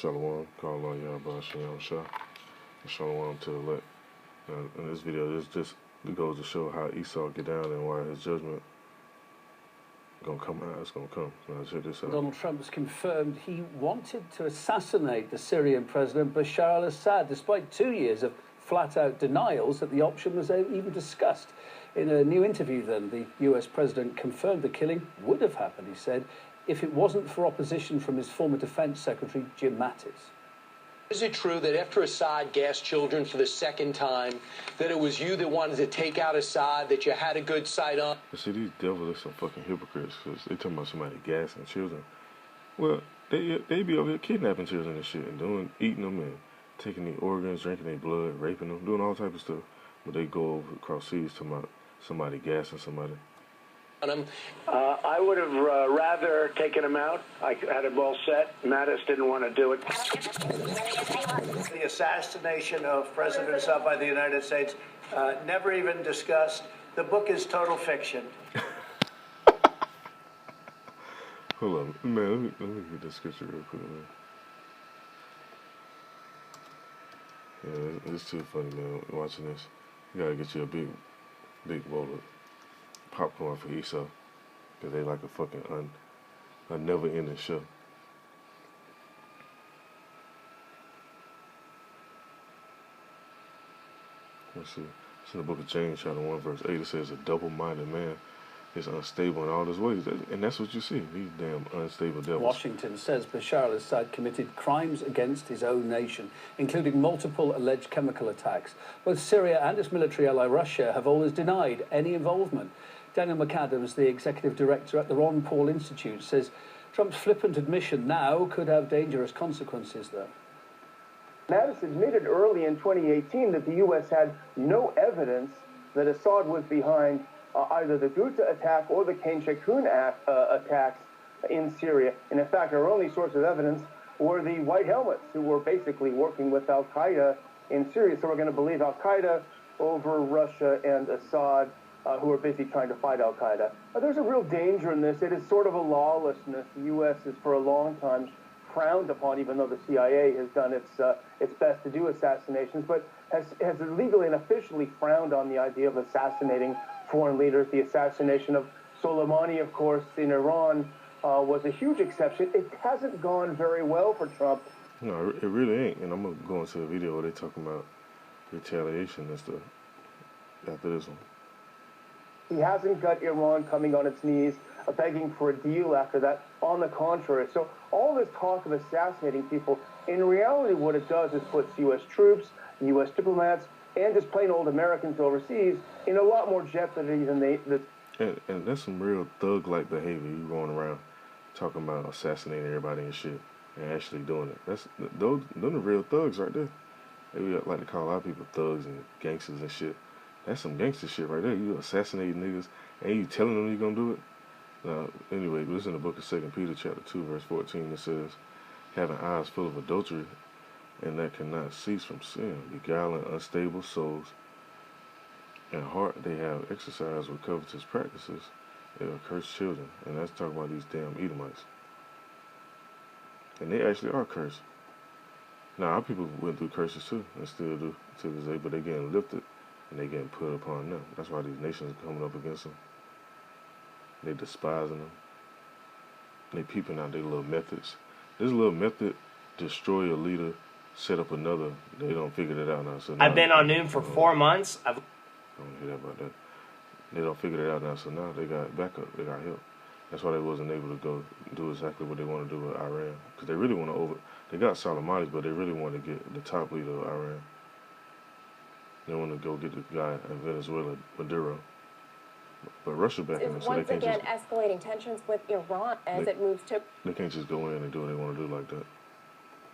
Shalom, call all y'all about Shalom Shah. Shalom to the elect. In this video, this just goes to show how Esau get down and why his judgment gonna come out. It's gonna come. Now check this out. Donald Trump has confirmed he wanted to assassinate the Syrian President Bashar al-Assad, despite 2 years of flat-out denials that the option was even discussed. In a new interview then, the US President confirmed the killing would have happened, he said, if it wasn't for opposition from his former Defense Secretary, Jim Mattis. Is it true that after Assad gassed children for the second time, that it was you that wanted to take out Assad, that you had a good sight on? See, these devils are some fucking hypocrites, because they talking about somebody gassing children. Well, they be over here kidnapping children and shit, and eating them and taking their organs, drinking their blood, raping them, doing all type of stuff. But they go over across seas talking about somebody gassing somebody. I would have rather taken him out. I had it all set. Mattis didn't want to do it. The assassination of President Assad by the United States, never even discussed. The book is total fiction. Hold on, man, let me get this scripture real quick, man. Yeah, it's too funny, man, watching this. You gotta get you a big bowl of popcorn for Esau, because they like a fucking a never-ending show. Let's see. It's in the book of James, chapter 1, verse 8. It says, a double-minded man is unstable in all his ways. And that's what you see, these damn unstable devils. Washington says Bashar al-Assad committed crimes against his own nation, including multiple alleged chemical attacks. Both Syria and its military ally Russia have always denied any involvement. Daniel McAdams, the executive director at the Ron Paul Institute, says Trump's flippant admission now could have dangerous consequences, though. Mattis admitted early in 2018 that the U.S. had no evidence that Assad was behind either the Ghouta attack or the Khan Sheikhoun attacks in Syria. And in fact, our only source of evidence were the White Helmets, who were basically working with al-Qaeda in Syria. So we're going to believe al-Qaeda over Russia and Assad, who are busy trying to fight al-Qaeda. There's a real danger in this. It is sort of a lawlessness. The U.S. is for a long time frowned upon, even though the CIA has done its best to do assassinations, but has legally and officially frowned on the idea of assassinating foreign leaders. The assassination of Soleimani, of course, in Iran was a huge exception. It hasn't gone very well for Trump. No, it really ain't. And I'm going to go into a video where they're talking about retaliation and stuff after this one. He hasn't got Iran coming on its knees, begging for a deal after that. On the contrary. So all this talk of assassinating people, in reality what it does is puts U.S. troops, U.S. diplomats, and just plain old Americans overseas in a lot more jeopardy than they... And that's some real thug-like behavior. You going around talking about assassinating everybody and shit and actually doing it. Those are real thugs right there. They like to call a lot of people thugs and gangsters and shit. That's some gangster shit right there. You assassinating niggas and you telling them you're going to do it? Anyway, this is in the book of 2 Peter chapter 2, verse 14. It says, having eyes full of adultery and that cannot cease from sin, beguiling unstable souls, and heart they have exercised with covetous practices. They are cursed children. And that's talking about these damn Edomites. And they actually are cursed. Now, our people went through curses too, and still do to this day, but they're getting lifted. And they getting put upon them. That's why these nations are coming up against them. They despising them. They peeping out their little methods. This little method, destroy a leader, set up another. They don't figure it out now. So now I've been on noon for 4 months. I don't hear that about that. They don't figure it out now, so now they got backup. They got help. That's why they wasn't able to go do exactly what they want to do with Iran. Because they really want to they got Soleimani, but they really want to get the top leader of Iran. They want to go get the guy in Venezuela, Maduro. But Russia backing them, so they can't once again escalating tensions with Iran as it moves to... They can't just go in and do what they want to do like that.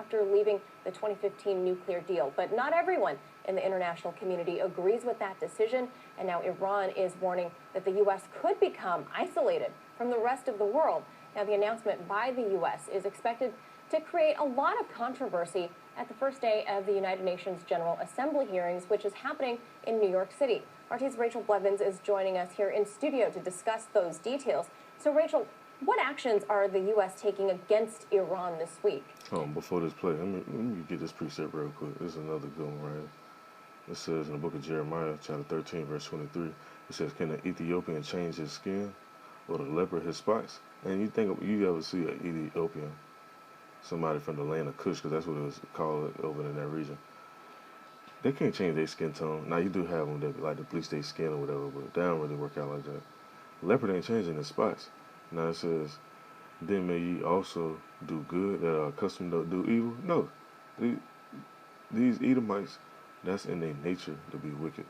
After leaving the 2015 nuclear deal. But not everyone in the international community agrees with that decision. And now Iran is warning that the U.S. could become isolated from the rest of the world. Now, the announcement by the U.S. is expected to create a lot of controversy at the first day of the United Nations General Assembly hearings, which is happening in New York City. RT's Rachel Blevins is joining us here in studio to discuss those details. So, Rachel, What actions are the U.S. taking against Iran this week? Before this play, let me get this precept real quick. This is another good one right here. It says in the book of Jeremiah, chapter 13, verse 23, it says, "Can the Ethiopian change his skin, or the leopard his spots?" And you ever see an Ethiopian, somebody from the land of Kush, because that's what it was called over in that region. They can't change their skin tone. Now, you do have them that like to bleach their skin or whatever, but they don't really work out like that. Leopard ain't changing his spots. Now it says, "Then may ye also do good that are accustomed to do evil." No. These Edomites, that's in their nature to be wicked.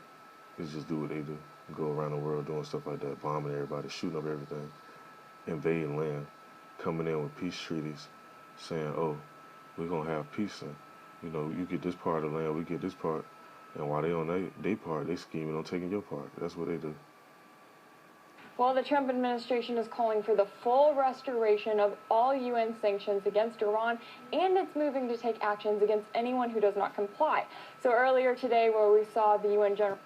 It's just do what they do. Go around the world doing stuff like that, bombing everybody, shooting up everything, invading land, coming in with peace treaties, saying, "Oh, we're going to have peace, and, you get this part of the land, we get this part." And while they on their part, they scheming on taking your part. That's what they do. Well, the Trump administration is calling for the full restoration of all UN sanctions against Iran, and it's moving to take actions against anyone who does not comply. So earlier today, where we saw the UN General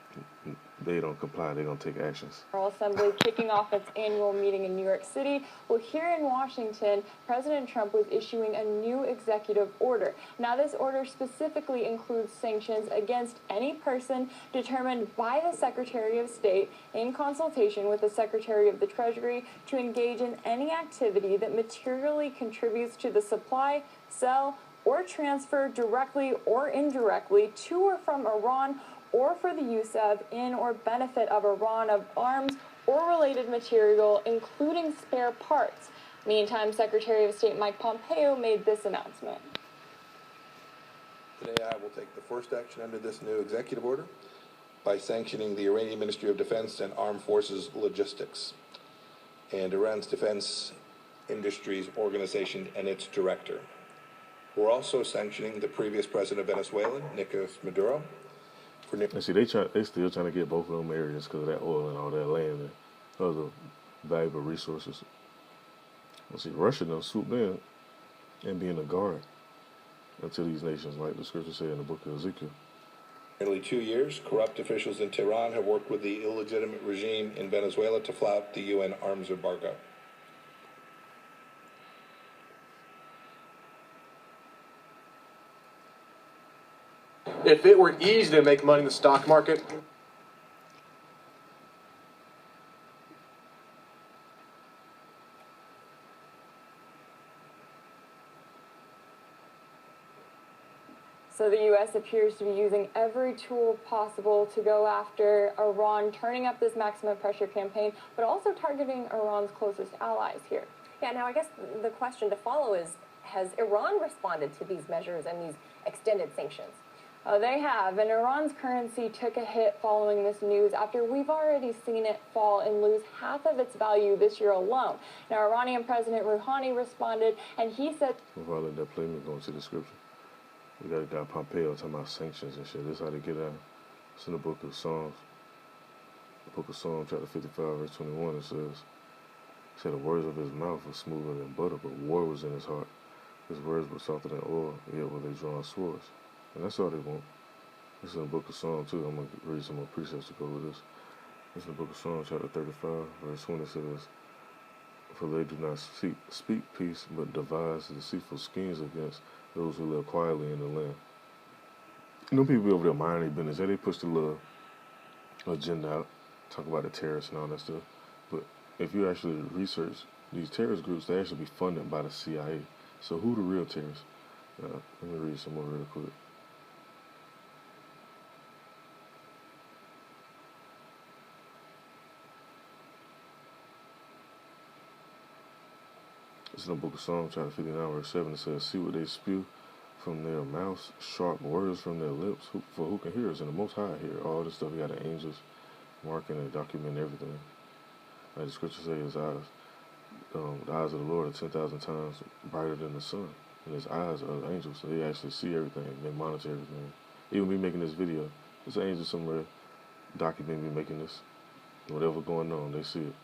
They don't comply, they're going to take actions. Assembly kicking off its annual meeting in New York City. Well, here in Washington, President Trump was issuing a new executive order. Now, this order specifically includes sanctions against any person determined by the Secretary of State in consultation with the Secretary of the Treasury to engage in any activity that materially contributes to the supply, sell, or transfer directly or indirectly to or from Iran, or for the use of, in, or benefit of Iran of arms or related material, including spare parts. Meantime, Secretary of State Mike Pompeo made this announcement. Today I will take the first action under this new executive order by sanctioning the Iranian Ministry of Defense and Armed Forces Logistics and Iran's Defense Industries Organization and its director. We're also sanctioning the previous president of Venezuela, Nicolas Maduro. And see, they still trying to get both of them areas because of that oil and all that land and other valuable resources. Well, see, Russia done swooped in and being a guard until these nations, like the scripture said in the book of Ezekiel. Nearly 2 years, corrupt officials in Tehran have worked with the illegitimate regime in Venezuela to flout the UN arms embargo. If it were easy to make money in the stock market, So the U.S. appears to be using every tool possible to go after Iran, turning up this maximum pressure campaign, but also targeting Iran's closest allies here. Yeah, now I guess the question to follow is, has Iran responded to these measures and these extended sanctions? They have, and Iran's currency took a hit following this news after we've already seen it fall and lose half of its value this year alone. Now, Iranian President Rouhani responded, and he said... Before I let that play, me go into the scripture. We got a guy Pompeo talking about sanctions and shit. This is how they get out. It's in the book of Psalms. The book of Psalms, chapter 55, verse 21, it said, "The words of his mouth were smoother than butter, but war was in his heart. His words were softer than oil, yet were they drawn swords." And that's all they want. This is in the book of Psalms, too. I'm going to read some more precepts to go with this. This is in the book of Psalms, chapter 35, verse 20, says, "For they do not speak peace, but devise deceitful schemes against those who live quietly in the land." You know, people be over there minding their business. They push the little agenda out, talk about the terrorists and all that stuff. But if you actually research these terrorist groups, they actually be funded by the CIA. So who the real terrorists? Let me read some more real quick. It's in the book of Psalms, chapter 59, verse 7. It says, "See what they spew from their mouths, sharp words from their lips. For who can hear us? And the Most High hear all this stuff." You got the angels marking and documenting everything. Like the scripture says, the eyes of the Lord are 10,000 times brighter than the sun. And his eyes are the angels, so they actually see everything. They monitor everything. Even me making this video, there's an angel somewhere documenting me making this. Whatever going on, they see it.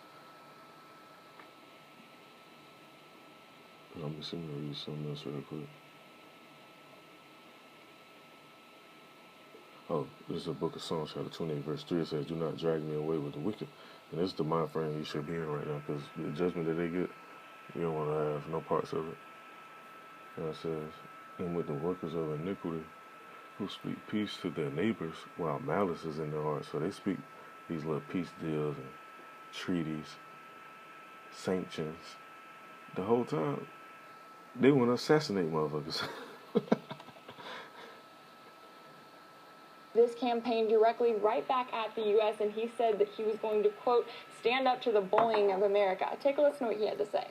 Let me see, I'm going to read something else real quick. Oh, this is the book of Psalms, chapter 28, verse 3. It says, "Do not drag me away with the wicked." And this is the mind frame you should be in right now, because the judgment that they get You don't want to have no parts of it. And it says, and with the workers of iniquity, who speak peace to their neighbors while malice is in their hearts. So they speak these little peace deals and treaties, sanctions. The whole time, they want to assassinate motherfuckers. This campaign directly right back at the U.S., and he said that he was going to, quote, stand up to the bullying of America. Take a listen to what he had to say.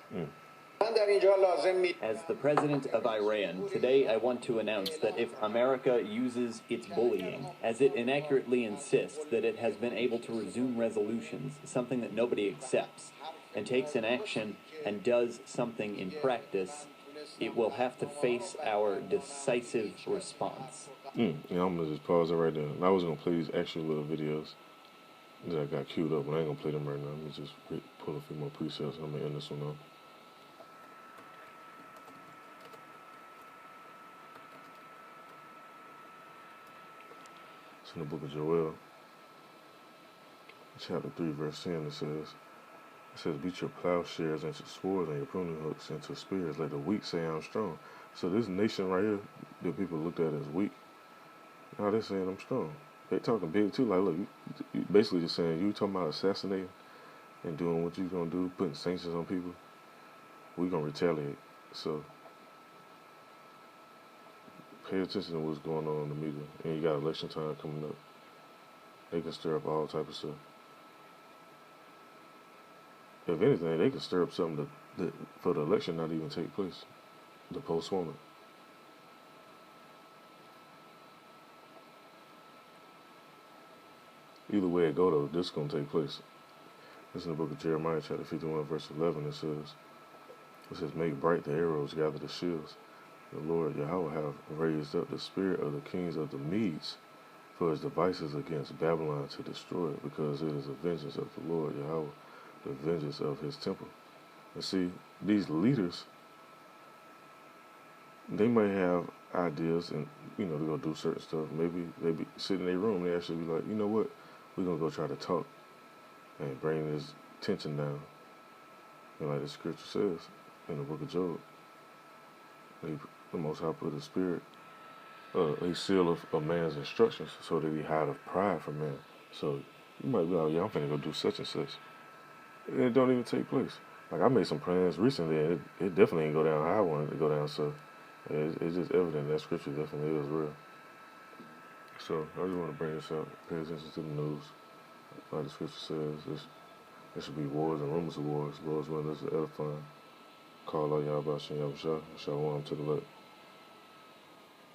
As the president of Iran, today I want to announce that if America uses its bullying, as it inaccurately insists that it has been able to resume resolutions, something that nobody accepts, and takes an action and does something in practice, it will have to face our decisive response. Yeah, I'm going to just pause it right there. I was going to play these extra little videos that I got queued up, but I ain't going to play them right now. Let me just pull a few more presets and I'm going to end this one off. It's in the book of Joel, chapter 3, verse 10. It says, beat your plowshares into swords and your pruning hooks into spears. Let the weak say I'm strong. So this nation right here that people looked at as weak, now they're saying I'm strong. They talking big too. Like, look, you basically just saying, you talking about assassinating and doing what you gonna do, putting sanctions on people, we gonna retaliate. So pay attention to what's going on in the media. And you got election time coming up. They can stir up all type of stuff. If anything, they can stir up something that for the election not even take place, to postpone it. Either way it go, though, this is going to take place. This is in the book of Jeremiah, chapter 51, verse 11. It says, make bright the arrows, gather the shields. The Lord Yahweh have raised up the spirit of the kings of the Medes for his devices against Babylon to destroy it, because it is the vengeance of the Lord Yahweh, the vengeance of his temple. And see, these leaders, they may have ideas and, they're going to do certain stuff. Maybe they be sitting in their room, they actually be like, you know what, we're going to go try to talk and bring this tension down. And like the scripture says in the book of Job, the Most High put a spirit, a seal of man's instructions so that he hide of pride from man. So you might be like, yeah, I'm finna go do such and such. And it don't even take place. Like, I made some plans recently, and it definitely ain't go down how I wanted it to go down. So it's just evident that scripture definitely is real. So I just want to bring this up. Pay attention to the news. Like the scripture says, there should be wars and rumors of wars. Lord's willing, this is edifying. Call out y'all about Shem Yahweh Shah. Shalom to the left.